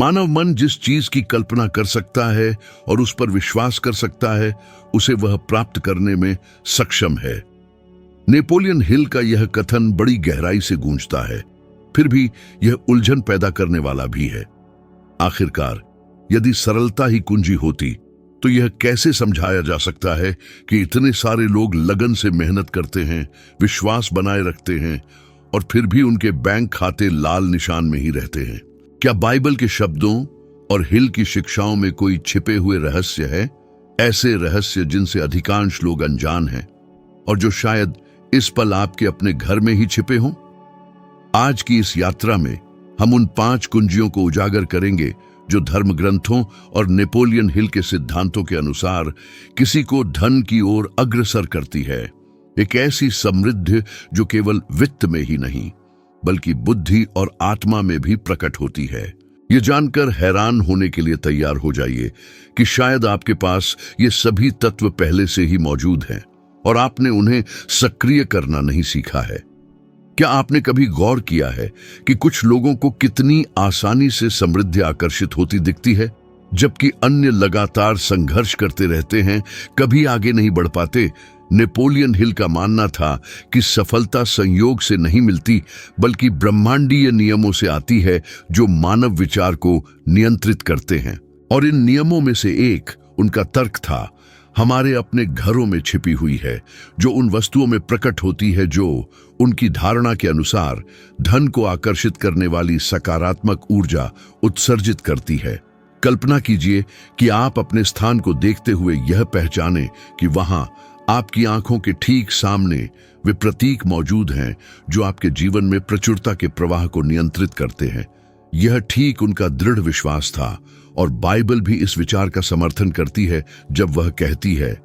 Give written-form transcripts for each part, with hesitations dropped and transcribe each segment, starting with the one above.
मानव मन जिस चीज की कल्पना कर सकता है और उस पर विश्वास कर सकता है, उसे वह प्राप्त करने में सक्षम है। नेपोलियन हिल का यह कथन बड़ी गहराई से गूंजता है, फिर भी यह उलझन पैदा करने वाला भी है। आखिरकार यदि सरलता ही कुंजी होती तो यह कैसे समझाया जा सकता है कि इतने सारे लोग लगन से मेहनत करते हैं, विश्वास बनाए रखते हैं और फिर भी उनके बैंक खाते लाल निशान में ही रहते हैं? क्या बाइबल के शब्दों और हिल की शिक्षाओं में कोई छिपे हुए रहस्य है, ऐसे रहस्य जिनसे अधिकांश लोग अनजान हैं और जो शायद इस पल आपके अपने घर में ही छिपे हों? आज की इस यात्रा में हम उन 5 कुंजियों को उजागर करेंगे जो धर्म ग्रंथों और नेपोलियन हिल के सिद्धांतों के अनुसार किसी को धन की ओर अग्रसर करती है। एक ऐसी समृद्धि जो केवल वित्त में ही नहीं बल्कि बुद्धि और आत्मा में भी प्रकट होती है। ये जानकर हैरान होने के लिए तैयार हो जाइए कि शायद आपके पास ये सभी तत्व पहले से ही मौजूद हैं और आपने उन्हें सक्रिय करना नहीं सीखा है। क्या आपने कभी गौर किया है कि कुछ लोगों को कितनी आसानी से समृद्धि आकर्षित होती दिखती है, जबकि अन्य लगातार संघर्ष करते रहते हैं, कभी आगे नहीं बढ़ पाते? नेपोलियन हिल का मानना था कि सफलता संयोग से नहीं मिलती बल्कि ब्रह्मांडीय नियमों से आती है जो मानव विचार को नियंत्रित करते हैं। और इन नियमों में से एक उनका तर्क था, हमारे अपने घरों में छिपी हुई है, जो उन वस्तुओं में प्रकट होती है जो उनकी धारणा के अनुसार धन को आकर्षित करने वाली सकारात्मक ऊर्जा उत्सर्जित करती है। कल्पना कीजिए कि आप अपने स्थान को देखते हुए यह पहचानें कि वहां आपकी आंखों के ठीक सामने वे प्रतीक मौजूद हैं जो आपके जीवन में प्रचुरता के प्रवाह को नियंत्रित करते हैं। यह ठीक उनका दृढ़ विश्वास था और बाइबल भी इस विचार का समर्थन करती है जब वह कहती है,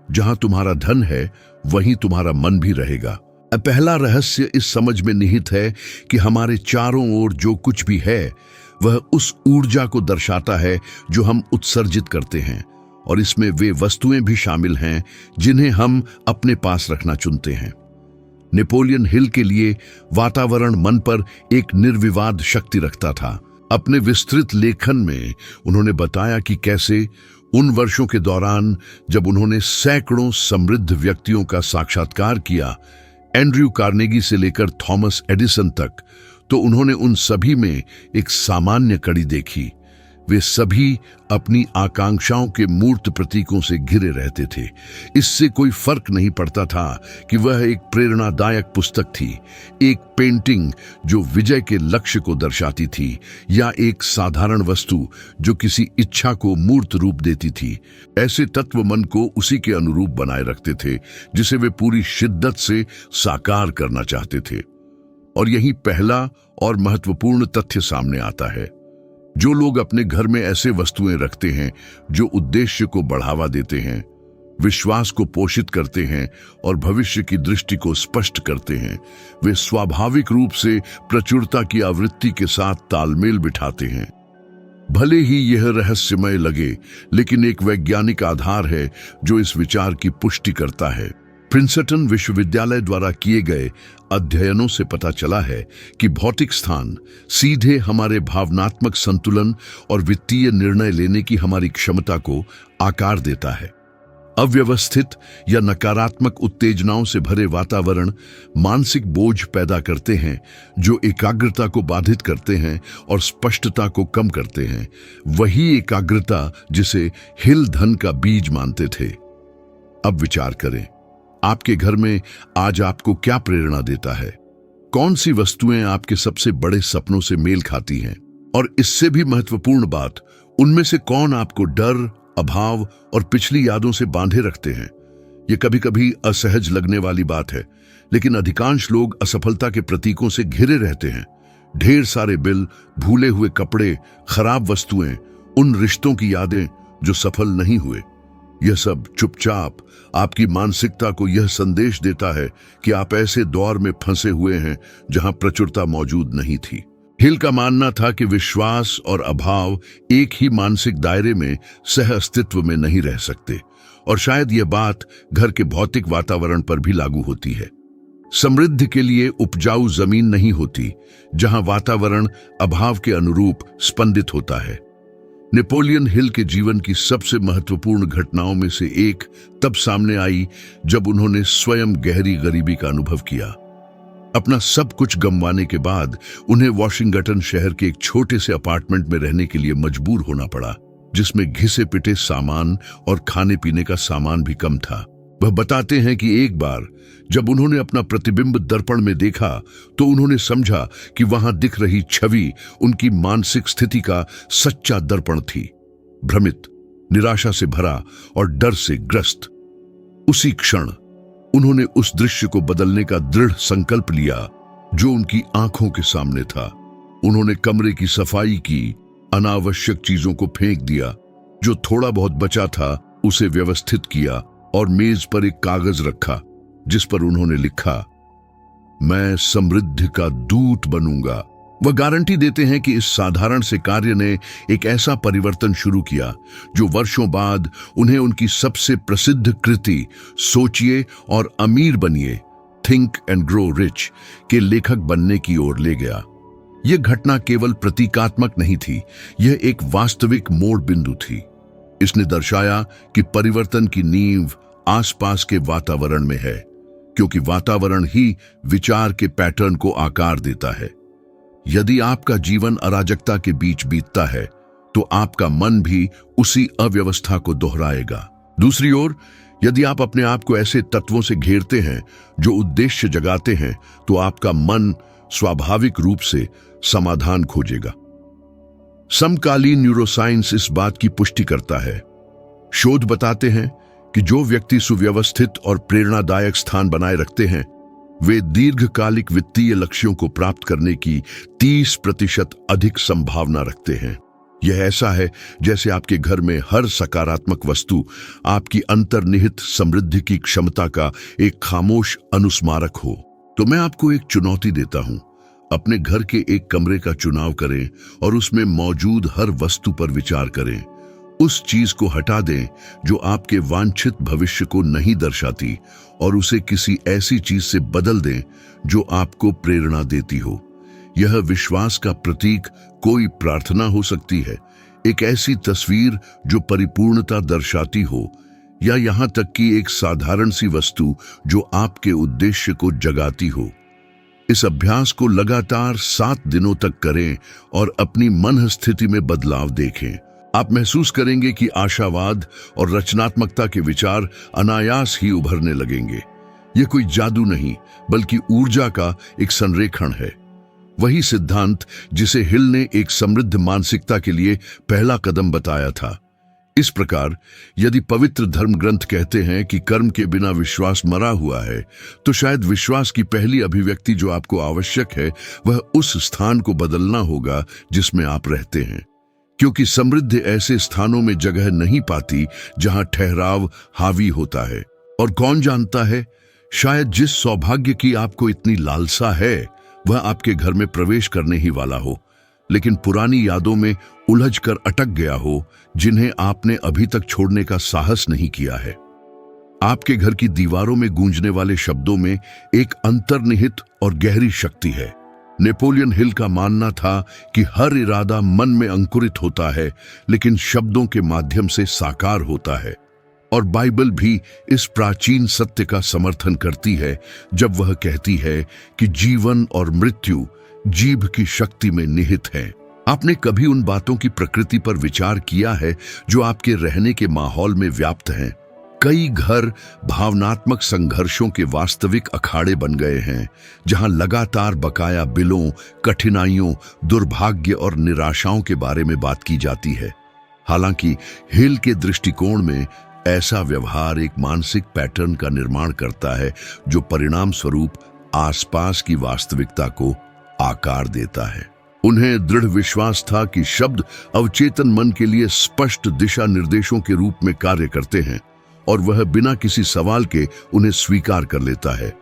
जहां तुम्हारा धन है वहीं तुम्हारा मन भी रहेगा। पहला रहस्य इस समझ में निहित है कि हमारे चारों ओर जो कुछ भी है वह उस ऊर्जा को दर्शाता है जो हम उत्सर्जित करते हैं, और इसमें वे वस्तुएं भी शामिल हैं जिन्हें हम अपने पास रखना चुनते हैं। नेपोलियन हिल के लिए वातावरण मन पर एक निर्विवाद शक्ति रखता था। अपने विस्तृत लेखन में उन्होंने बताया कि कैसे उन वर्षों के दौरान जब उन्होंने सैकड़ों समृद्ध व्यक्तियों का साक्षात्कार किया, एंड्रयू कार्नेगी से लेकर थॉमस एडिसन तक, तो उन्होंने उन सभी में एक सामान्य कड़ी देखी। वे सभी अपनी आकांक्षाओं के मूर्त प्रतीकों से घिरे रहते थे। इससे कोई फर्क नहीं पड़ता था कि वह एक प्रेरणादायक पुस्तक थी, एक पेंटिंग जो विजय के लक्ष्य को दर्शाती थी, या एक साधारण वस्तु जो किसी इच्छा को मूर्त रूप देती थी। ऐसे तत्व मन को उसी के अनुरूप बनाए रखते थे जिसे वे पूरी शिद्दत से साकार करना चाहते थे। और यही पहला और महत्वपूर्ण तथ्य सामने आता है। जो लोग अपने घर में ऐसे वस्तुएं रखते हैं जो उद्देश्य को बढ़ावा देते हैं, विश्वास को पोषित करते हैं और भविष्य की दृष्टि को स्पष्ट करते हैं, वे स्वाभाविक रूप से प्रचुरता की आवृत्ति के साथ तालमेल बिठाते हैं। भले ही यह रहस्यमय लगे, लेकिन एक वैज्ञानिक आधार है जो इस विचार की पुष्टि करता है। प्रिंसटन विश्वविद्यालय द्वारा किए गए अध्ययनों से पता चला है कि भौतिक स्थान सीधे हमारे भावनात्मक संतुलन और वित्तीय निर्णय लेने की हमारी क्षमता को आकार देता है। अव्यवस्थित या नकारात्मक उत्तेजनाओं से भरे वातावरण मानसिक बोझ पैदा करते हैं जो एकाग्रता को बाधित करते हैं और स्पष्टता को कम करते हैं। वही एकाग्रता जिसे हिल धन का बीज मानते थे। अब विचार करें, आपके घर में आज आपको क्या प्रेरणा देता है? कौन सी वस्तुएं आपके सबसे बड़े सपनों से मेल खाती हैं? और इससे भी महत्वपूर्ण बात, उनमें से कौन आपको डर, अभाव और पिछली यादों से बांधे रखते हैं? ये कभी कभी असहज लगने वाली बात है, लेकिन अधिकांश लोग असफलता के प्रतीकों से घिरे रहते हैं। ढेर सारे बिल, भूले हुए कपड़े, खराब वस्तुएं, उन रिश्तों की यादें जो सफल नहीं हुए। यह सब चुपचाप आपकी मानसिकता को यह संदेश देता है कि आप ऐसे दौर में फंसे हुए हैं जहां प्रचुरता मौजूद नहीं थी। हिल का मानना था कि विश्वास और अभाव एक ही मानसिक दायरे में सह अस्तित्व में नहीं रह सकते, और शायद यह बात घर के भौतिक वातावरण पर भी लागू होती है। समृद्धि के लिए उपजाऊ जमीन नहीं होती, जहां वातावरण अभाव के अनुरूप स्पंदित होता है। नेपोलियन हिल के जीवन की सबसे महत्वपूर्ण घटनाओं में से एक तब सामने आई जब उन्होंने स्वयं गहरी गरीबी का अनुभव किया। अपना सब कुछ गंवाने के बाद उन्हें वॉशिंगटन शहर के एक छोटे से अपार्टमेंट में रहने के लिए मजबूर होना पड़ा, जिसमें घिसे पिटे सामान और खाने पीने का सामान भी कम था। वह बताते हैं कि एक बार जब उन्होंने अपना प्रतिबिंब दर्पण में देखा तो उन्होंने समझा कि वहां दिख रही छवि उनकी मानसिक स्थिति का सच्चा दर्पण थी। भ्रमित, निराशा से भरा और डर से ग्रस्त। उसी क्षण उन्होंने उस दृश्य को बदलने का दृढ़ संकल्प लिया जो उनकी आंखों के सामने था। उन्होंने कमरे की सफाई की, अनावश्यक चीजों को फेंक दिया, जो थोड़ा बहुत बचा था उसे व्यवस्थित किया और मेज पर एक कागज रखा जिस पर उन्होंने लिखा, मैं समृद्धि का दूत बनूंगा। वह गारंटी देते हैं कि इस साधारण से कार्य ने एक ऐसा परिवर्तन शुरू किया जो वर्षों बाद उन्हें उनकी सबसे प्रसिद्ध कृति सोचिए और अमीर बनिए, थिंक एंड ग्रो रिच के लेखक बनने की ओर ले गया। यह घटना केवल प्रतीकात्मक नहीं थी, यह एक वास्तविक मोड़ बिंदु थी। इसने दर्शाया कि परिवर्तन की नींव आसपास के वातावरण में है, क्योंकि वातावरण ही विचार के पैटर्न को आकार देता है। यदि आपका जीवन अराजकता के बीच बीतता है तो आपका मन भी उसी अव्यवस्था को दोहराएगा। दूसरी ओर, यदि आप अपने आप को ऐसे तत्वों से घेरते हैं जो उद्देश्य जगाते हैं तो आपका मन स्वाभाविक रूप से समाधान खोजेगा। समकालीन न्यूरोसाइंस इस बात की पुष्टि करता है। शोध बताते हैं कि जो व्यक्ति सुव्यवस्थित और प्रेरणादायक स्थान बनाए रखते हैं वे दीर्घकालिक वित्तीय लक्ष्यों को प्राप्त करने की 30% अधिक संभावना रखते हैं। यह ऐसा है जैसे आपके घर में हर सकारात्मक वस्तु आपकी अंतर्निहित समृद्धि की क्षमता का एक खामोश अनुस्मारक हो। तो मैं आपको एक चुनौती देता हूं, अपने घर के एक कमरे का चुनाव करें और उसमें मौजूद हर वस्तु पर विचार करें। उस चीज को हटा दें जो आपके वांछित भविष्य को नहीं दर्शाती और उसे किसी ऐसी चीज से बदल दें जो आपको प्रेरणा देती हो। यह विश्वास का प्रतीक कोई प्रार्थना हो सकती है, एक ऐसी तस्वीर जो परिपूर्णता दर्शाती हो, या यहां तक कि एक साधारण सी वस्तु जो आपके उद्देश्य को जगाती हो। इस अभ्यास को लगातार 7 दिनों तक करें और अपनी मन स्थिति में बदलाव देखें। आप महसूस करेंगे कि आशावाद और रचनात्मकता के विचार अनायास ही उभरने लगेंगे। यह कोई जादू नहीं, बल्कि ऊर्जा का एक संरेखण है। वही सिद्धांत जिसे हिल ने एक समृद्ध मानसिकता के लिए पहला कदम बताया था। इस प्रकार, यदि पवित्र धर्म ग्रंथ कहते हैं कि कर्म के बिना विश्वास मरा हुआ है, तो शायद विश्वास की पहली अभिव्यक्ति जो आपको आवश्यक है वह उस स्थान को बदलना होगा जिसमें आप रहते हैं, क्योंकि समृद्धि ऐसे स्थानों में जगह नहीं पाती जहां ठहराव हावी होता है। और कौन जानता है, शायद जिस सौभाग्य की आपको इतनी लालसा है वह आपके घर में प्रवेश करने ही वाला हो, लेकिन पुरानी यादों में उलझकर अटक गया हो जिन्हें आपने अभी तक छोड़ने का साहस नहीं किया है। आपके घर की दीवारों में गूंजने वाले शब्दों में एक अंतर्निहित और गहरी शक्ति है। नेपोलियन हिल का मानना था कि हर इरादा मन में अंकुरित होता है, लेकिन शब्दों के माध्यम से साकार होता है। और बाइबल भी इस प्राचीन सत्य का समर्थन करती है जब वह कहती है कि जीवन और मृत्यु जीभ की शक्ति में निहित है। आपने कभी उन बातों की प्रकृति पर विचार किया है जो आपके रहने के माहौल में व्याप्त हैं? कई घर भावनात्मक संघर्षों के वास्तविक अखाड़े बन गए हैं, जहां लगातार बकाया बिलों, कठिनाइयों, दुर्भाग्य और निराशाओं के बारे में बात की जाती है। हालांकि हिल के दृष्टिकोण में ऐसा व्यवहार एक मानसिक पैटर्न का निर्माण करता है जो परिणाम स्वरूप आसपास की वास्तविकता को आकार देता है। उन्हें दृढ़ विश्वास था कि शब्द अवचेतन मन के लिए स्पष्ट दिशा निर्देशों के रूप में कार्य करते हैं और वह बिना किसी सवाल के उन्हें स्वीकार कर लेता है।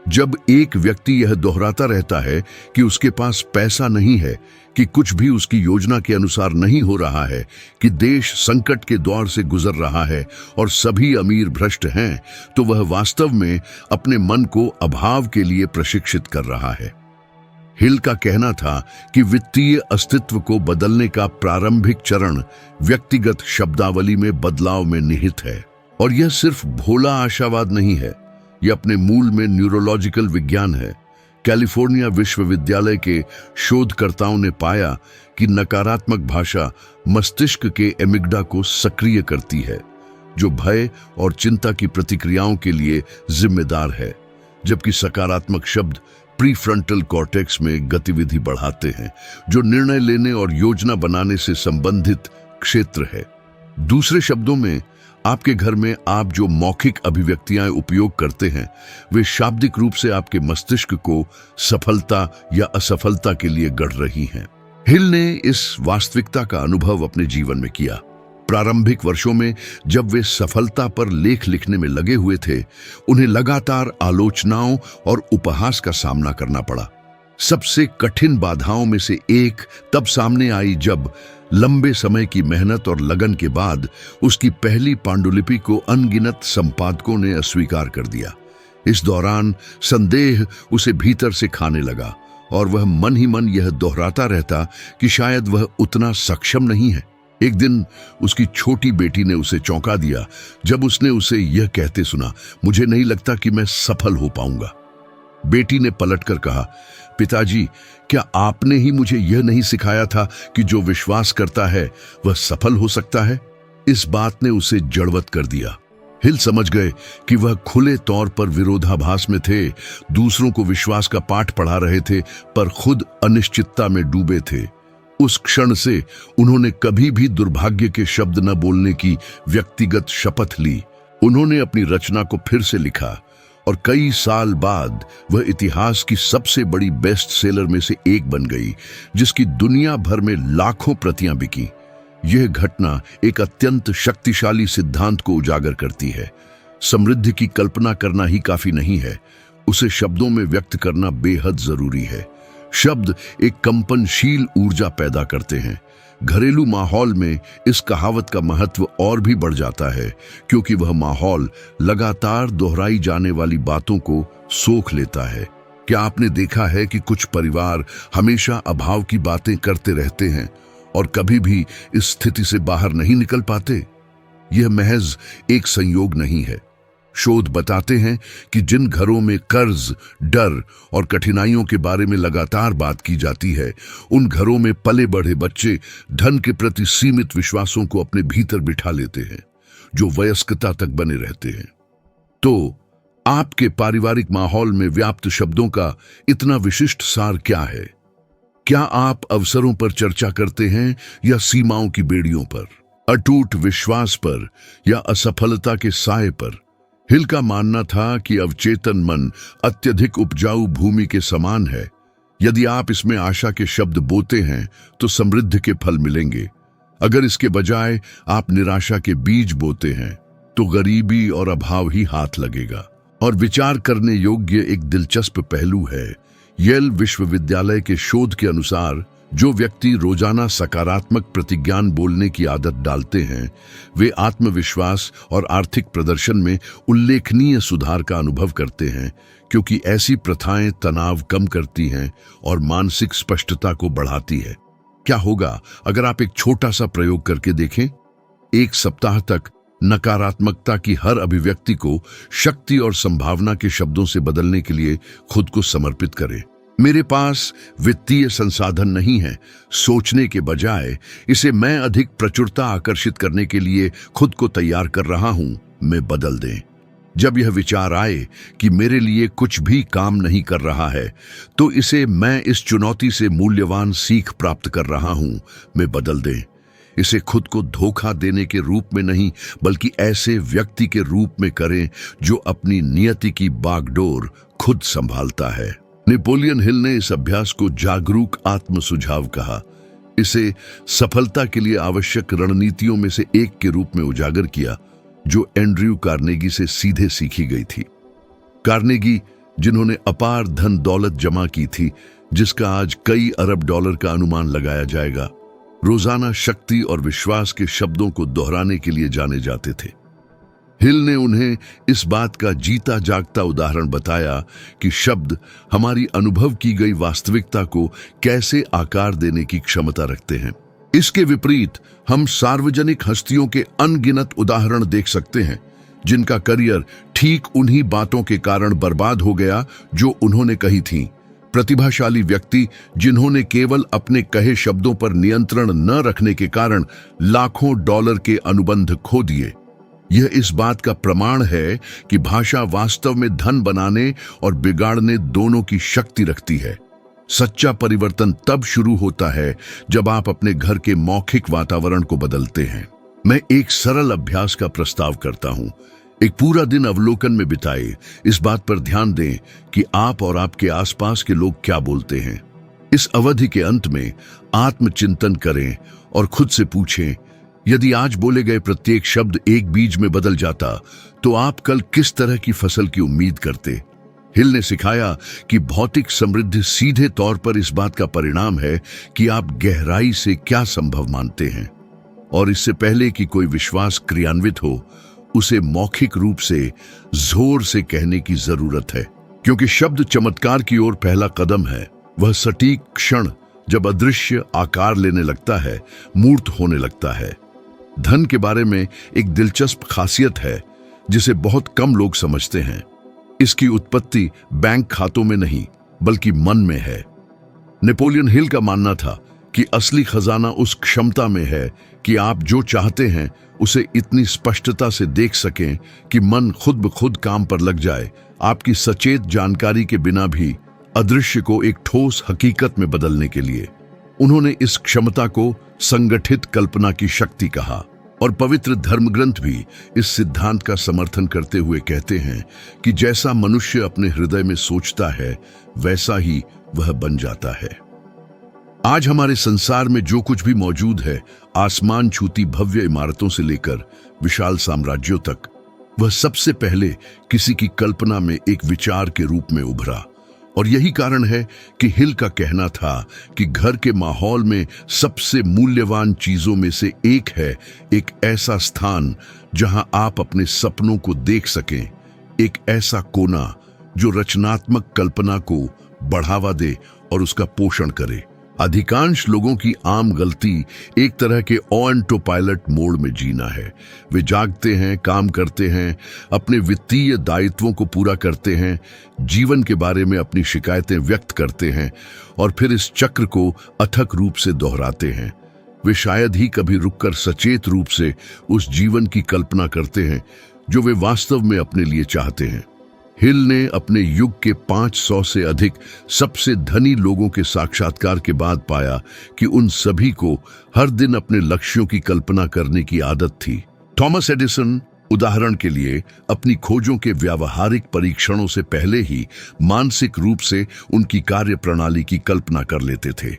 जब एक व्यक्ति यह दोहराता रहता है कि उसके पास पैसा नहीं है, कि कुछ भी उसकी योजना के अनुसार नहीं हो रहा है, कि देश संकट के दौर से गुजर रहा है और सभी अमीर भ्रष्ट हैं, तो वह वास्तव में अपने मन को अभाव के लिए प्रशिक्षित कर रहा है। हिल का कहना था कि वित्तीय अस्तित्व को बदलने का प्रारंभिक चरण व्यक्तिगत शब्दावली में बदलाव में निहित है, और यह सिर्फ भोला आशावाद नहीं है, यह अपने मूल में न्यूरोलॉजिकल विज्ञान है। कैलिफोर्निया विश्वविद्यालय के शोधकर्ताओं ने पाया कि नकारात्मक भाषा मस्तिष्क के एमिग्डा को सक्रिय करती है, जो भय और चिंता की प्रतिक्रियाओं के लिए जिम्मेदार है, जबकि सकारात्मक शब्द प्रीफ्रंटल कॉर्टेक्स में गतिविधि बढ़ाते हैं, जो निर्णय लेने और योजना बनाने से संबंधित क्षेत्र है। दूसरे शब्दों में, आपके घर में आप जो मौखिक अभिव्यक्तियां उपयोग करते हैं, वे शाब्दिक रूप से आपके मस्तिष्क को सफलता या असफलता के लिए गढ़ रही हैं। हिल ने इस वास्तविकता का अनुभव अपने जीवन में किया। प्रारंभिक वर्षों में जब वे सफलता पर लेख लिखने में लगे हुए थे, उन्हें लगातार आलोचनाओं और उपहास का सामना करना पड़ा। सबसे कठिन बाधाओं में से एक तब सामने आई जब लंबे समय की मेहनत और लगन के बाद उसकी पहली पांडुलिपि को अनगिनत संपादकों ने अस्वीकार कर दिया। इस दौरान संदेह उसे भीतर से खाने लगा और वह मन ही मन यह दोहराता रहता कि शायद वह उतना सक्षम नहीं है। एक दिन उसकी छोटी बेटी ने उसे चौंका दिया जब उसने उसे यह कहते सुना, मुझे नहीं लगता कि मैं सफल हो पाऊंगा। बेटी ने पलटकर कहा, पिताजी, क्या आपने ही मुझे यह नहीं सिखाया था कि जो विश्वास करता है वह सफल हो सकता है? इस बात ने उसे जड़वत कर दिया। हिल समझ गए कि वह खुले तौर पर विरोधाभास में थे, दूसरों को विश्वास का पाठ पढ़ा रहे थे पर खुद अनिश्चितता में डूबे थे। उस क्षण से उन्होंने कभी भी दुर्भाग्य के शब्द न बोलने की व्यक्तिगत शपथ ली। उन्होंने अपनी रचना को फिर से लिखा और कई साल बाद वह इतिहास की सबसे बड़ी बेस्ट सेलर में से एक बन गई, जिसकी दुनिया भर में लाखों प्रतियां बिकी। यह घटना एक अत्यंत शक्तिशाली सिद्धांत को उजागर करती है। समृद्धि की कल्पना करना ही काफी नहीं है, उसे शब्दों में व्यक्त करना बेहद जरूरी है। शब्द एक कंपनशील ऊर्जा पैदा करते हैं। घरेलू माहौल में इस कहावत का महत्व और भी बढ़ जाता है, क्योंकि वह माहौल लगातार दोहराई जाने वाली बातों को सोख लेता है। क्या आपने देखा है कि कुछ परिवार हमेशा अभाव की बातें करते रहते हैं और कभी भी इस स्थिति से बाहर नहीं निकल पाते? यह महज एक संयोग नहीं है। शोध बताते हैं कि जिन घरों में कर्ज, डर और कठिनाइयों के बारे में लगातार बात की जाती है, उन घरों में पले बढ़े बच्चे धन के प्रति सीमित विश्वासों को अपने भीतर बिठा लेते हैं, जो वयस्कता तक बने रहते हैं। तो आपके पारिवारिक माहौल में व्याप्त शब्दों का इतना विशिष्ट सार क्या है? क्या आप अवसरों पर चर्चा करते हैं या सीमाओं की बेड़ियों पर, अटूट विश्वास पर या असफलता के साए पर? हिल का मानना था कि अवचेतन मन अत्यधिक उपजाऊ भूमि के समान है। यदि आप इसमें आशा के शब्द बोते हैं तो समृद्धि के फल मिलेंगे। अगर इसके बजाय आप निराशा के बीज बोते हैं तो गरीबी और अभाव ही हाथ लगेगा। और विचार करने योग्य एक दिलचस्प पहलू है। येल विश्वविद्यालय के शोध के अनुसार जो व्यक्ति रोजाना सकारात्मक प्रतिज्ञान बोलने की आदत डालते हैं, वे आत्मविश्वास और आर्थिक प्रदर्शन में उल्लेखनीय सुधार का अनुभव करते हैं, क्योंकि ऐसी प्रथाएं तनाव कम करती हैं और मानसिक स्पष्टता को बढ़ाती है। क्या होगा अगर आप एक छोटा सा प्रयोग करके देखें? एक सप्ताह तक नकारात्मकता की हर अभिव्यक्ति को शक्ति और संभावना के शब्दों से बदलने के लिए खुद को समर्पित करें। मेरे पास वित्तीय संसाधन नहीं है सोचने के बजाय इसे मैं अधिक प्रचुरता आकर्षित करने के लिए खुद को तैयार कर रहा हूं में बदल दें। जब यह विचार आए कि मेरे लिए कुछ भी काम नहीं कर रहा है, तो इसे मैं इस चुनौती से मूल्यवान सीख प्राप्त कर रहा हूं में बदल दें। इसे खुद को धोखा देने के रूप में नहीं, बल्कि ऐसे व्यक्ति के रूप में करें जो अपनी नियति की बागडोर खुद संभालता है। नेपोलियन हिल ने इस अभ्यास को जागरूक आत्म सुझाव कहा। इसे सफलता के लिए आवश्यक रणनीतियों में से एक के रूप में उजागर किया, जो एंड्रयू कार्नेगी से सीधे सीखी गई थी। कार्नेगी जिन्होंने अपार धन दौलत जमा की थी, जिसका आज कई अरब डॉलर का अनुमान लगाया जाएगा, रोजाना शक्ति और विश्वास के शब्दों को दोहराने के लिए जाने जाते थे। हिल ने उन्हें इस बात का जीता जागता उदाहरण बताया कि शब्द हमारी अनुभव की गई वास्तविकता को कैसे आकार देने की क्षमता रखते हैं। इसके विपरीत हम सार्वजनिक हस्तियों के अनगिनत उदाहरण देख सकते हैं जिनका करियर ठीक उन्हीं बातों के कारण बर्बाद हो गया जो उन्होंने कही थीं। प्रतिभाशाली व्यक्ति जिन्होंने केवल अपने कहे शब्दों पर नियंत्रण न रखने के कारण लाखों डॉलर के अनुबंध खो दिए। यह इस बात का प्रमाण है कि भाषा वास्तव में धन बनाने और बिगाड़ने दोनों की शक्ति रखती है। सच्चा परिवर्तन तब शुरू होता है जब आप अपने घर के मौखिक वातावरण को बदलते हैं। मैं एक सरल अभ्यास का प्रस्ताव करता हूं। एक पूरा दिन अवलोकन में बिताए। इस बात पर ध्यान दें कि आप और आपके आसपास के लोग क्या बोलते हैं। इस अवधि के अंत में आत्मचिंतन करें और खुद से पूछें, यदि आज बोले गए प्रत्येक शब्द एक बीज में बदल जाता तो आप कल किस तरह की फसल की उम्मीद करते। हिल ने सिखाया कि भौतिक समृद्धि सीधे तौर पर इस बात का परिणाम है कि आप गहराई से क्या संभव मानते हैं, और इससे पहले कि कोई विश्वास क्रियान्वित हो, उसे मौखिक रूप से जोर से कहने की जरूरत है, क्योंकि शब्द चमत्कार की ओर पहला कदम है। वह सटीक क्षण जब अदृश्य आकार लेने लगता है, मूर्त होने लगता है। धन के बारे में एक दिलचस्प खासियत है जिसे बहुत कम लोग समझते हैं। इसकी उत्पत्ति बैंक खातों में नहीं बल्कि मन में है। नेपोलियन हिल का मानना था कि असली खजाना उस क्षमता में है कि आप जो चाहते हैं उसे इतनी स्पष्टता से देख सकें कि मन खुद ब खुद काम पर लग जाए, आपकी सचेत जानकारी के बिना भी अदृश्य को एक ठोस हकीकत में बदलने के लिए। उन्होंने इस क्षमता को संगठित कल्पना की शक्ति कहा, और पवित्र धर्मग्रंथ भी इस सिद्धांत का समर्थन करते हुए कहते हैं कि जैसा मनुष्य अपने हृदय में सोचता है वैसा ही वह बन जाता है। आज हमारे संसार में जो कुछ भी मौजूद है, आसमान छूती भव्य इमारतों से लेकर विशाल साम्राज्यों तक, वह सबसे पहले किसी की कल्पना में एक विचार के रूप में उभरा। और यही कारण है कि हिल का कहना था कि घर के माहौल में सबसे मूल्यवान चीजों में से एक है एक ऐसा स्थान जहां आप अपने सपनों को देख सकें, एक ऐसा कोना जो रचनात्मक कल्पना को बढ़ावा दे और उसका पोषण करे। अधिकांश लोगों की आम गलती एक तरह के ऑटो पायलट मोड में जीना है। वे जागते हैं, काम करते हैं, अपने वित्तीय दायित्वों को पूरा करते हैं, जीवन के बारे में अपनी शिकायतें व्यक्त करते हैं और फिर इस चक्र को अथक रूप से दोहराते हैं। वे शायद ही कभी रुककर सचेत रूप से उस जीवन की कल्पना करते हैं जो वे वास्तव में अपने लिए चाहते हैं। हिल ने अपने युग के 500 से अधिक सबसे धनी लोगों के साक्षात्कार के बाद पाया कि उन सभी को हर दिन अपने लक्ष्यों की कल्पना करने की आदत थी। थॉमस एडिसन उदाहरण के लिए अपनी खोजों के व्यावहारिक परीक्षणों से पहले ही मानसिक रूप से उनकी कार्य प्रणाली की कल्पना कर लेते थे।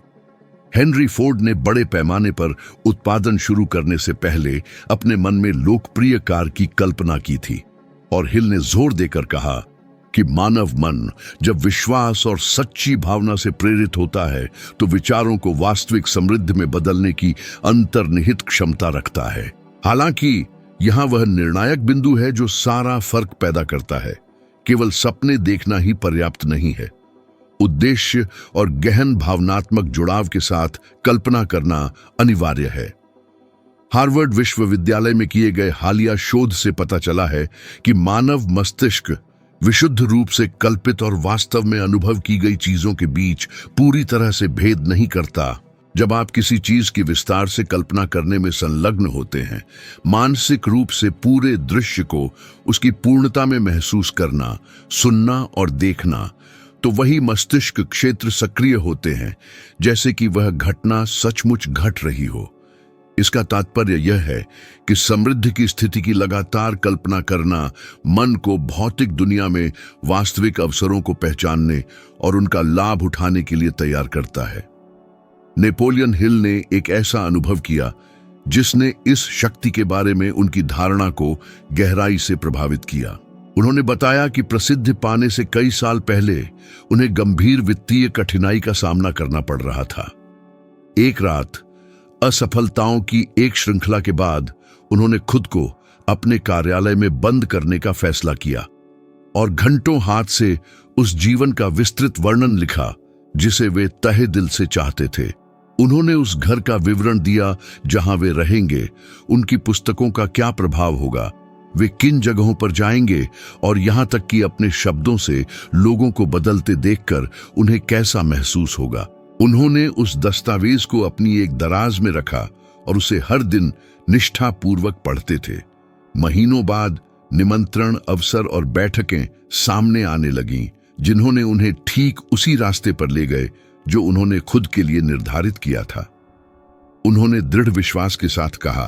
हेनरी फोर्ड ने बड़े पैमाने पर उत्पादन शुरू करने से पहले अपने मन में लोकप्रिय कार की कल्पना की थी, और हिल ने जोर देकर कहा कि मानव मन जब विश्वास और सच्ची भावना से प्रेरित होता है तो विचारों को वास्तविक समृद्धि में बदलने की अंतर्निहित क्षमता रखता है। हालांकि यहां वह निर्णायक बिंदु है जो सारा फर्क पैदा करता है। केवल सपने देखना ही पर्याप्त नहीं है, उद्देश्य और गहन भावनात्मक जुड़ाव के साथ कल्पना करना अनिवार्य है। हार्वर्ड विश्वविद्यालय में किए गए हालिया शोध से पता चला है कि मानव मस्तिष्क विशुद्ध रूप से कल्पित और वास्तव में अनुभव की गई चीजों के बीच पूरी तरह से भेद नहीं करता। जब आप किसी चीज की विस्तार से कल्पना करने में संलग्न होते हैं, मानसिक रूप से पूरे दृश्य को उसकी पूर्णता में महसूस करना, सुनना और देखना, तो वही मस्तिष्क क्षेत्र सक्रिय होते हैं जैसे कि वह घटना सचमुच घट रही हो। इसका तात्पर्य यह है कि समृद्धि की स्थिति की लगातार कल्पना करना मन को भौतिक दुनिया में वास्तविक अवसरों को पहचानने और उनका लाभ उठाने के लिए तैयार करता है। नेपोलियन हिल ने एक ऐसा अनुभव किया जिसने इस शक्ति के बारे में उनकी धारणा को गहराई से प्रभावित किया। उन्होंने बताया कि प्रसिद्धि पाने से कई साल पहले उन्हें गंभीर वित्तीय कठिनाई का सामना करना पड़ रहा था। एक रात असफलताओं की एक श्रृंखला के बाद उन्होंने खुद को अपने कार्यालय में बंद करने का फैसला किया और घंटों हाथ से उस जीवन का विस्तृत वर्णन लिखा जिसे वे तहे दिल से चाहते थे। उन्होंने उस घर का विवरण दिया जहां वे रहेंगे, उनकी पुस्तकों का क्या प्रभाव होगा, वे किन जगहों पर जाएंगे और यहां तक कि अपने शब्दों से लोगों को बदलते देखकर उन्हें कैसा महसूस होगा। उन्होंने उस दस्तावेज को अपनी एक दराज में रखा और उसे हर दिन निष्ठापूर्वक पढ़ते थे। महीनों बाद निमंत्रण, अवसर और बैठकें सामने आने लगीं, जिन्होंने उन्हें ठीक उसी रास्ते पर ले गए जो उन्होंने खुद के लिए निर्धारित किया था। उन्होंने दृढ़ विश्वास के साथ कहा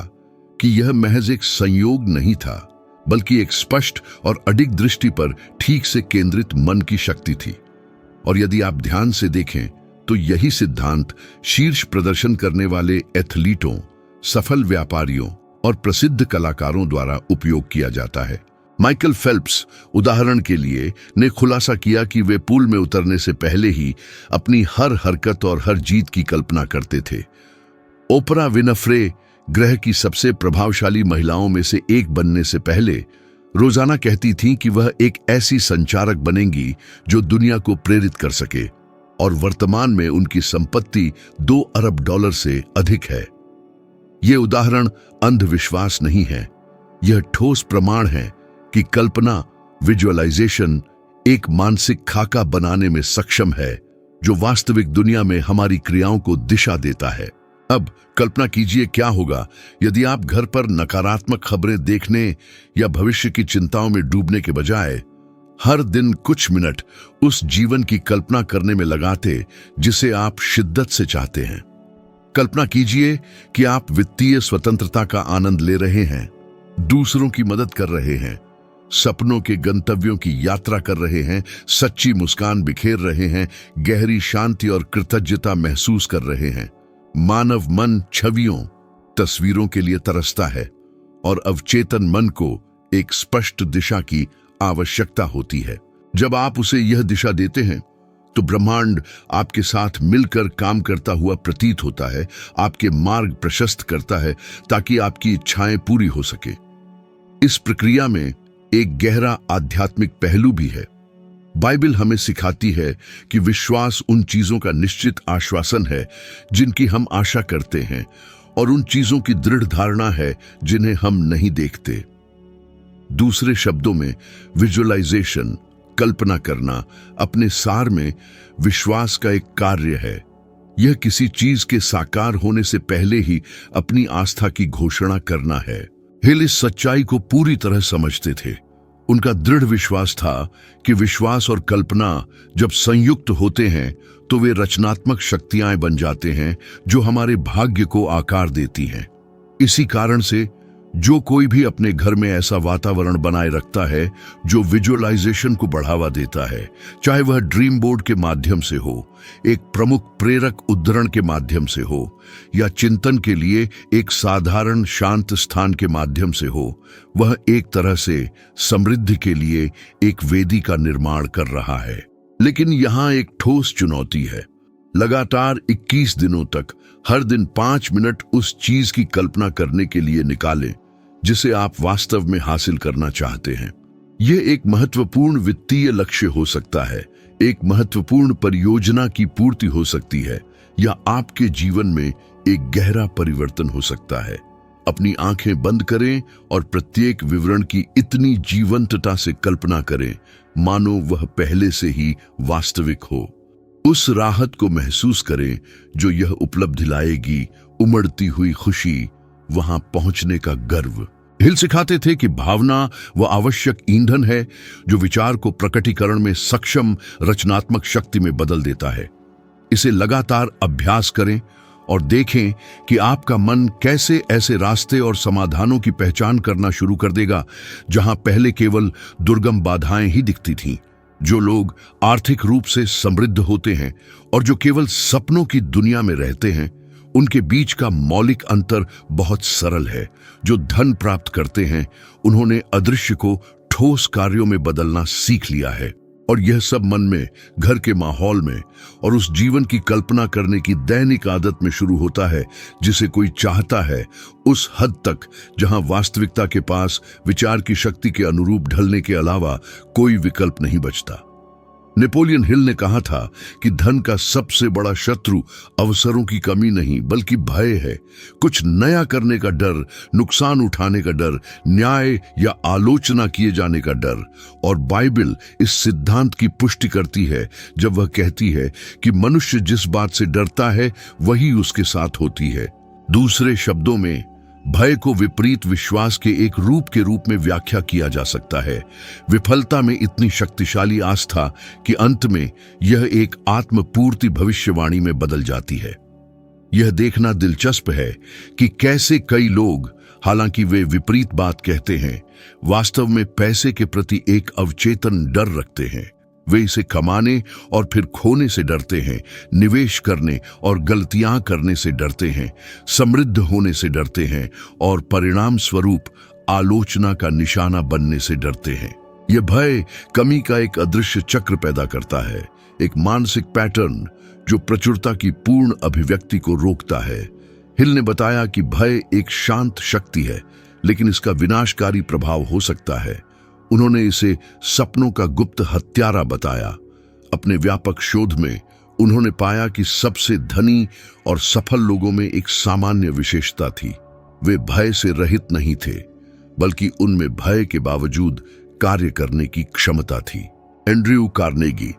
कि यह महज एक संयोग नहीं था, बल्कि एक स्पष्ट और अडिग दृष्टि पर ठीक से केंद्रित मन की शक्ति थी। और यदि आप ध्यान से देखें तो यही सिद्धांत शीर्ष प्रदर्शन करने वाले एथलीटों, सफल व्यापारियों और प्रसिद्ध कलाकारों द्वारा उपयोग किया जाता है। माइकल फेल्प्स उदाहरण के लिए ने खुलासा किया कि वे पूल में उतरने से पहले ही अपनी हर हरकत और हर जीत की कल्पना करते थे। ओपरा विनफ्रे ग्रह की सबसे प्रभावशाली महिलाओं में से एक बनने से पहले रोजाना कहती थीं कि वह एक ऐसी संचारक बनेंगी जो दुनिया को प्रेरित कर सके, और वर्तमान में उनकी संपत्ति $2 अरब से अधिक है। यह उदाहरण अंधविश्वास नहीं है, यह ठोस प्रमाण है कि कल्पना, विजुअलाइजेशन एक मानसिक खाका बनाने में सक्षम है जो वास्तविक दुनिया में हमारी क्रियाओं को दिशा देता है। अब कल्पना कीजिए क्या होगा यदि आप घर पर नकारात्मक खबरें देखने या भविष्य की चिंताओं में डूबने के बजाय हर दिन कुछ मिनट उस जीवन की कल्पना करने में लगाते जिसे आप शिद्दत से चाहते हैं। कल्पना कीजिए कि आप वित्तीय स्वतंत्रता का आनंद ले रहे हैं, दूसरों की मदद कर रहे हैं, सपनों के गंतव्यों की यात्रा कर रहे हैं, सच्ची मुस्कान बिखेर रहे हैं, गहरी शांति और कृतज्ञता महसूस कर रहे हैं। मानव मन छवियों, तस्वीरों के लिए तरसता है और अवचेतन मन को एक स्पष्ट दिशा की आवश्यकता होती है। जब आप उसे यह दिशा देते हैं तो ब्रह्मांड आपके साथ मिलकर काम करता हुआ प्रतीत होता है, आपके मार्ग प्रशस्त करता है ताकि आपकी इच्छाएं पूरी हो सके। इस प्रक्रिया में एक गहरा आध्यात्मिक पहलू भी है। बाइबल हमें सिखाती है कि विश्वास उन चीजों का निश्चित आश्वासन है जिनकी हम आशा करते हैं और उन चीजों की दृढ़ धारणा है जिन्हें हम नहीं देखते। दूसरे शब्दों में, विजुअलाइजेशन, कल्पना करना, अपने सार में विश्वास का एक कार्य है। यह किसी चीज के साकार होने से पहले ही अपनी आस्था की घोषणा करना है। हिल इस सच्चाई को पूरी तरह समझते थे। उनका दृढ़ विश्वास था कि विश्वास और कल्पना जब संयुक्त होते हैं तो वे रचनात्मक शक्तियां बन जाते हैं जो हमारे भाग्य को आकार देती हैं। इसी कारण से जो कोई भी अपने घर में ऐसा वातावरण बनाए रखता है जो विजुअलाइजेशन को बढ़ावा देता है, चाहे वह ड्रीम बोर्ड के माध्यम से हो, एक प्रमुख प्रेरक उद्धरण के माध्यम से हो, या चिंतन के लिए एक साधारण शांत स्थान के माध्यम से हो, वह एक तरह से समृद्धि के लिए एक वेदी का निर्माण कर रहा है। लेकिन यहाँ एक ठोस चुनौती है। लगातार 21 दिनों तक हर दिन 5 मिनट उस चीज की कल्पना करने के लिए निकालें जिसे आप वास्तव में हासिल करना चाहते हैं। यह एक महत्वपूर्ण वित्तीय लक्ष्य हो सकता है, एक महत्वपूर्ण परियोजना की पूर्ति हो सकती है, या आपके जीवन में एक गहरा परिवर्तन हो सकता है। अपनी आंखें बंद करें और प्रत्येक विवरण की इतनी जीवंतता से कल्पना करें मानो वह पहले से ही वास्तविक हो। उस राहत को महसूस करें जो यह उपलब्धि लाएगी, उमड़ती हुई खुशी, वहां पहुंचने का गर्व। हिल सिखाते थे कि भावना वह आवश्यक ईंधन है जो विचार को प्रकटीकरण में सक्षम रचनात्मक शक्ति में बदल देता है। इसे लगातार अभ्यास करें और देखें कि आपका मन कैसे ऐसे रास्ते और समाधानों की पहचान करना शुरू कर देगा जहां पहले केवल दुर्गम बाधाएं ही दिखती थीं। जो लोग आर्थिक रूप से समृद्ध होते हैं और जो केवल सपनों की दुनिया में रहते हैं, उनके बीच का मौलिक अंतर बहुत सरल है। जो धन प्राप्त करते हैं, उन्होंने अदृश्य को ठोस कार्यों में बदलना सीख लिया है। और यह सब मन में, घर के माहौल में और उस जीवन की कल्पना करने की दैनिक आदत में शुरू होता है जिसे कोई चाहता है, उस हद तक जहां वास्तविकता के पास विचार की शक्ति के अनुरूप ढलने के अलावा कोई विकल्प नहीं बचता। नेपोलियन हिल ने कहा था कि धन का सबसे बड़ा शत्रु अवसरों की कमी नहीं बल्कि भय है। कुछ नया करने का डर, नुकसान उठाने का डर, न्याय या आलोचना किए जाने का डर। और बाइबल इस सिद्धांत की पुष्टि करती है जब वह कहती है कि मनुष्य जिस बात से डरता है वही उसके साथ होती है। दूसरे शब्दों में, भय को विपरीत विश्वास के एक रूप के रूप में व्याख्या किया जा सकता है। विफलता में इतनी शक्तिशाली आस्था कि अंत में यह एक आत्मपूर्ति भविष्यवाणी में बदल जाती है। यह देखना दिलचस्प है कि कैसे कई लोग, हालांकि वे विपरीत बात कहते हैं, वास्तव में पैसे के प्रति एक अवचेतन डर रखते हैं। वे इसे कमाने और फिर खोने से डरते हैं, निवेश करने और गलतियां करने से डरते हैं, समृद्ध होने से डरते हैं और परिणाम स्वरूप आलोचना का निशाना बनने से डरते हैं। यह भय कमी का एक अदृश्य चक्र पैदा करता है, एक मानसिक पैटर्न जो प्रचुरता की पूर्ण अभिव्यक्ति को रोकता है। हिल ने बताया कि भय एक शांत शक्ति है, लेकिन इसका विनाशकारी प्रभाव हो सकता है। उन्होंने इसे सपनों का गुप्त हत्यारा बताया। अपने व्यापक शोध में उन्होंने पाया कि सबसे धनी और सफल लोगों में एक सामान्य विशेषता थी। वे भय से रहित नहीं थे, बल्कि उनमें भय के बावजूद कार्य करने की क्षमता थी। एंड्रयू कार्नेगी,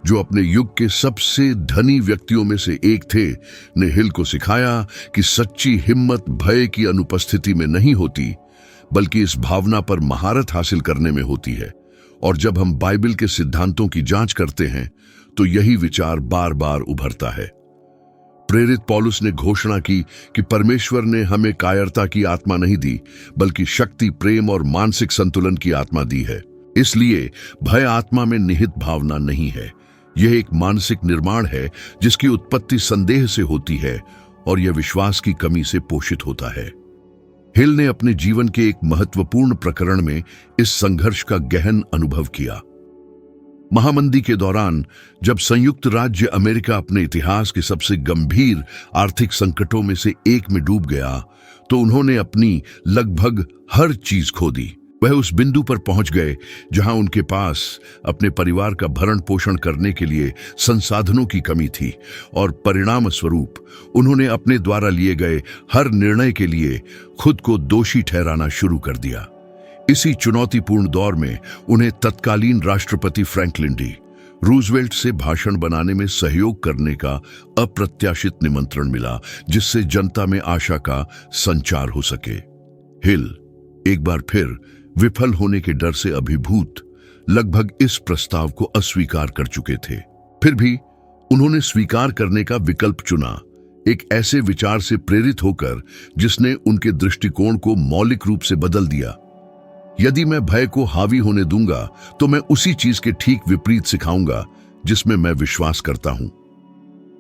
जो अपने युग के सबसे धनी व्यक्तियों में से एक थे, ने हिल को सिखाया कि सच्ची हिम्मत भय की अनुपस्थिति में नहीं होती, बल्कि इस भावना पर महारत हासिल करने में होती है। और जब हम बाइबल के सिद्धांतों की जांच करते हैं तो यही विचार बार बार उभरता है। प्रेरित पौलुस ने घोषणा की कि परमेश्वर ने हमें कायरता की आत्मा नहीं दी, बल्कि शक्ति, प्रेम और मानसिक संतुलन की आत्मा दी है। इसलिए भय आत्मा में निहित भावना नहीं है, यह एक मानसिक निर्माण है जिसकी उत्पत्ति संदेह से होती है और यह विश्वास की कमी से पोषित होता है। हिल ने अपने जीवन के एक महत्वपूर्ण प्रकरण में इस संघर्ष का गहन अनुभव किया। महामंदी के दौरान, जब संयुक्त राज्य अमेरिका अपने इतिहास के सबसे गंभीर आर्थिक संकटों में से एक में डूब गया, तो उन्होंने अपनी लगभग हर चीज खो दी। वह उस बिंदु पर पहुंच गए जहां उनके पास अपने परिवार का भरण पोषण करने के लिए संसाधनों की कमी थी, और परिणाम स्वरूप उन्होंने अपने द्वारा लिए गए हर निर्णय के लिए खुद को दोषी ठहराना शुरू कर दिया। इसी चुनौतीपूर्ण दौर में उन्हें तत्कालीन राष्ट्रपति फ्रैंकलिन डी रूजवेल्ट से भाषण बनाने में सहयोग करने का अप्रत्याशित निमंत्रण मिला, जिससे जनता में आशा का संचार हो सके। हिल एक बार फिर विफल होने के डर से अभिभूत लगभग इस प्रस्ताव को अस्वीकार कर चुके थे। फिर भी उन्होंने स्वीकार करने का विकल्प चुना, एक ऐसे विचार से प्रेरित होकर जिसने उनके दृष्टिकोण को मौलिक रूप से बदल दिया। यदि मैं भय को हावी होने दूंगा तो मैं उसी चीज के ठीक विपरीत सिखाऊंगा जिसमें मैं विश्वास करता हूं।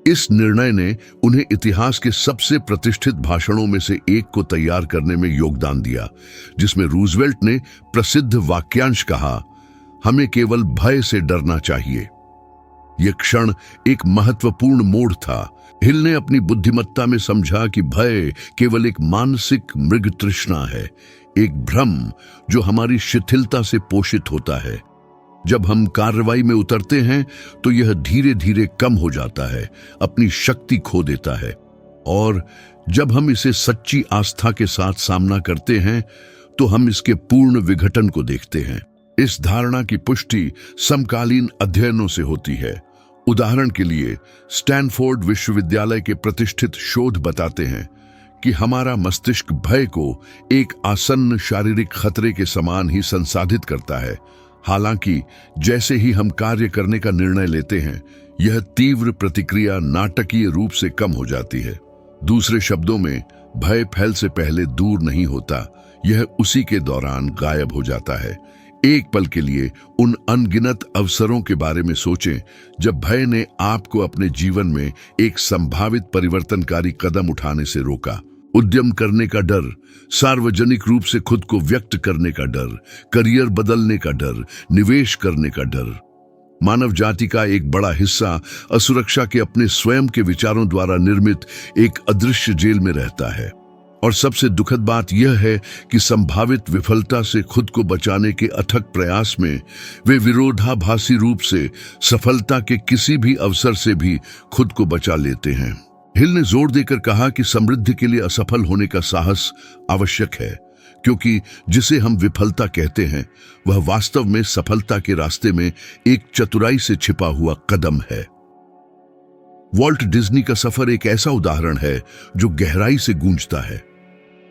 इस निर्णय ने उन्हें इतिहास के सबसे प्रतिष्ठित भाषणों में से एक को तैयार करने में योगदान दिया, जिसमें रूजवेल्ट ने प्रसिद्ध वाक्यांश कहा, हमें केवल भय से डरना चाहिए। यह क्षण एक महत्वपूर्ण मोड़ था। हिल ने अपनी बुद्धिमत्ता में समझा कि भय केवल एक मानसिक मृग तृष्णा है, एक भ्रम जो हमारी शिथिलता से पोषित होता है। जब हम कार्रवाई में उतरते हैं तो यह धीरे धीरे कम हो जाता है, अपनी शक्ति खो देता है, और जब हम इसे सच्ची आस्था के साथ सामना करते हैं तो हम इसके पूर्ण विघटन को देखते हैं। इस धारणा की पुष्टि समकालीन अध्ययनों से होती है। उदाहरण के लिए, स्टैनफोर्ड विश्वविद्यालय के प्रतिष्ठित शोध बताते हैं कि हमारा मस्तिष्क भय को एक आसन्न शारीरिक खतरे के समान ही संसाधित करता है। हालांकि जैसे ही हम कार्य करने का निर्णय लेते हैं, यह तीव्र प्रतिक्रिया नाटकीय रूप से कम हो जाती है। दूसरे शब्दों में, भय फैल से पहले दूर नहीं होता, यह उसी के दौरान गायब हो जाता है। एक पल के लिए उन अनगिनत अवसरों के बारे में सोचें जब भय ने आपको अपने जीवन में एक संभावित परिवर्तनकारी कदम उठाने से रोका। उद्यम करने का डर, सार्वजनिक रूप से खुद को व्यक्त करने का डर, करियर बदलने का डर, निवेश करने का डर। मानव जाति का एक बड़ा हिस्सा असुरक्षा के अपने स्वयं के विचारों द्वारा निर्मित एक अदृश्य जेल में रहता है। और सबसे दुखद बात यह है कि संभावित विफलता से खुद को बचाने के अथक प्रयास में वे विरोधाभासी रूप से सफलता के किसी भी अवसर से भी खुद को बचा लेते हैं। हिल ने जोर देकर कहा कि समृद्धि के लिए असफल होने का साहस आवश्यक है, क्योंकि जिसे हम विफलता कहते हैं वह वास्तव में सफलता के रास्ते में एक चतुराई से छिपा हुआ कदम है। वॉल्ट डिज्नी का सफर एक ऐसा उदाहरण है जो गहराई से गूंजता है।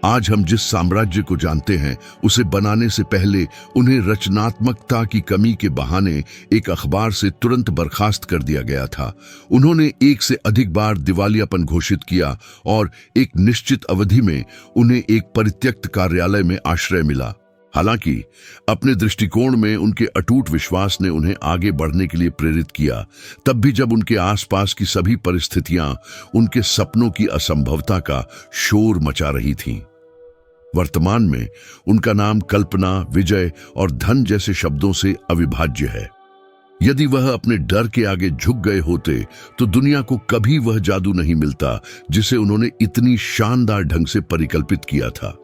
आज हम जिस साम्राज्य को जानते हैं उसे बनाने से पहले उन्हें रचनात्मकता की कमी के बहाने एक अखबार से तुरंत बर्खास्त कर दिया गया था। उन्होंने एक से अधिक बार दिवालियापन घोषित किया और एक निश्चित अवधि में उन्हें एक परित्यक्त कार्यालय में आश्रय मिला। हालांकि अपने दृष्टिकोण में उनके अटूट विश्वास ने उन्हें आगे बढ़ने के लिए प्रेरित किया, तब भी जब उनके आसपास की सभी परिस्थितियां उनके सपनों की असंभवता का शोर मचा रही थीं। वर्तमान में उनका नाम कल्पना, विजय और धन जैसे शब्दों से अविभाज्य है। यदि वह अपने डर के आगे झुक गए होते तो दुनिया को कभी वह जादू नहीं मिलता जिसे उन्होंने इतनी शानदार ढंग से परिकल्पित किया था।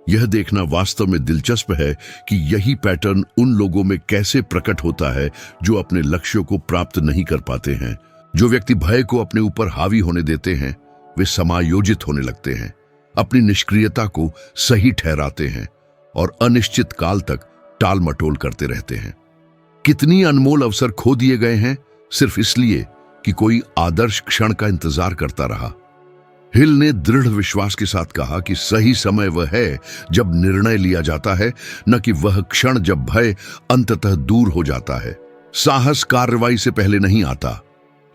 यह देखना वास्तव में दिलचस्प है कि यही पैटर्न उन लोगों में कैसे प्रकट होता है जो अपने लक्ष्यों को प्राप्त नहीं कर पाते हैं। जो व्यक्ति भय को अपने ऊपर हावी होने देते हैं वे समायोजित होने लगते हैं, अपनी निष्क्रियता को सही ठहराते हैं और अनिश्चित काल तक टाल मटोल करते रहते हैं। कितनी अनमोल अवसर खो दिए गए हैं सिर्फ इसलिए कि कोई आदर्श क्षण का इंतजार करता रहा। हिल ने दृढ़ विश्वास के साथ कहा कि सही समय वह है जब निर्णय लिया जाता है, न कि वह क्षण जब भय अंततः दूर हो जाता है। साहस कार्रवाई से पहले नहीं आता,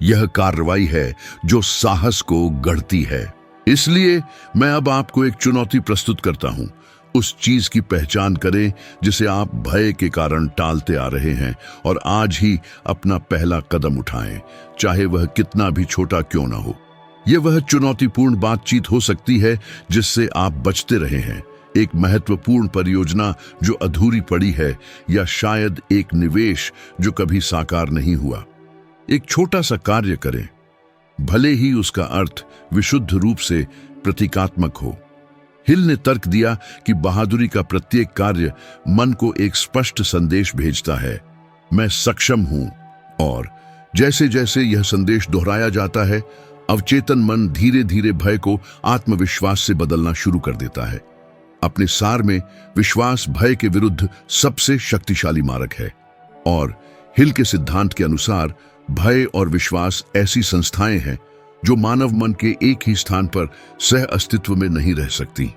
यह कार्रवाई है जो साहस को गढ़ती है। इसलिए मैं अब आपको एक चुनौती प्रस्तुत करता हूं। उस चीज की पहचान करें जिसे आप भय के कारण टालते आ रहे हैं और आज ही अपना पहला कदम उठाएं, चाहे वह कितना भी छोटा क्यों ना हो। यह वह चुनौतीपूर्ण बातचीत हो सकती है जिससे आप बचते रहे हैं, एक महत्वपूर्ण परियोजना जो अधूरी पड़ी है, या शायद एक निवेश जो कभी साकार नहीं हुआ। एक छोटा सा कार्य करें, भले ही उसका अर्थ विशुद्ध रूप से प्रतीकात्मक हो। हिल ने तर्क दिया कि बहादुरी का प्रत्येक कार्य मन को एक स्पष्ट संदेश भेजता है, मैं सक्षम हूं, और जैसे जैसे यह संदेश दोहराया जाता है अवचेतन मन धीरे धीरे भय को आत्मविश्वास से बदलना शुरू कर देता है। अपने सार में विश्वास भय के विरुद्ध सबसे शक्तिशाली मारक है, और हिल के सिद्धांत के अनुसार भय और विश्वास ऐसी संस्थाएं हैं जो मानव मन के एक ही स्थान पर सह अस्तित्व में नहीं रह सकती।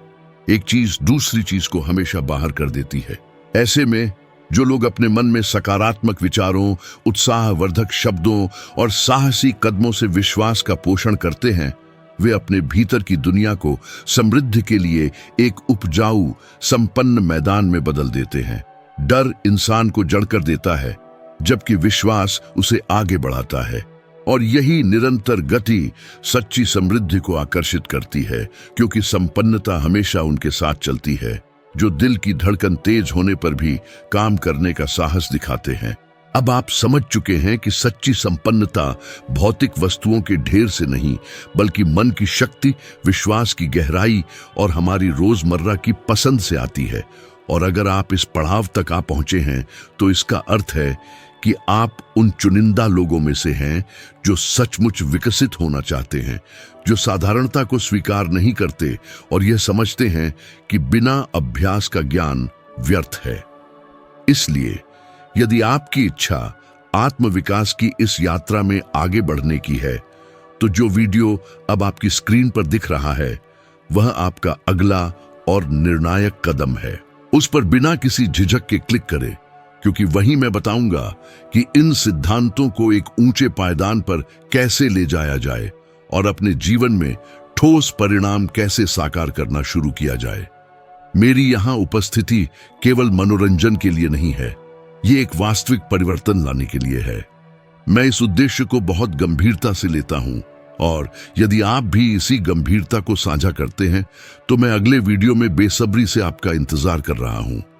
एक चीज दूसरी चीज को हमेशा बाहर कर देती है। ऐसे में जो लोग अपने मन में सकारात्मक विचारों, उत्साहवर्धक शब्दों और साहसी कदमों से विश्वास का पोषण करते हैं, वे अपने भीतर की दुनिया को समृद्धि के लिए एक उपजाऊ, संपन्न मैदान में बदल देते हैं। डर इंसान को जड़कर देता है, जबकि विश्वास उसे आगे बढ़ाता है, और यही निरंतर गति सच्ची समृद्धि को आकर्षित करती है, क्योंकि संपन्नता हमेशा उनके साथ चलती है जो दिल की धड़कन तेज होने पर भी काम करने का साहस दिखाते हैं। अब आप समझ चुके हैं कि सच्ची संपन्नता भौतिक वस्तुओं के ढेर से नहीं, बल्कि मन की शक्ति, विश्वास की गहराई और हमारी रोजमर्रा की पसंद से आती है। और अगर आप इस पड़ाव तक आ पहुंचे हैं तो इसका अर्थ है कि आप उन चुनिंदा लोगों में से हैं जो सचमुच विकसित होना चाहते हैं, जो साधारणता को स्वीकार नहीं करते और यह समझते हैं कि बिना अभ्यास का ज्ञान व्यर्थ है। इसलिए यदि आपकी इच्छा आत्मविकास की इस यात्रा में आगे बढ़ने की है, तो जो वीडियो अब आपकी स्क्रीन पर दिख रहा है वह आपका अगला और निर्णायक कदम है। उस पर बिना किसी झिझक के क्लिक करें, क्योंकि वहीं मैं बताऊंगा कि इन सिद्धांतों को एक ऊंचे पायदान पर कैसे ले जाया जाए और अपने जीवन में ठोस परिणाम कैसे साकार करना शुरू किया जाए। मेरी यहां उपस्थिति केवल मनोरंजन के लिए नहीं है, ये एक वास्तविक परिवर्तन लाने के लिए है। मैं इस उद्देश्य को बहुत गंभीरता से लेता हूं और यदि आप भी इसी गंभीरता को साझा करते हैं तो मैं अगले वीडियो में बेसब्री से आपका इंतजार कर रहा हूं।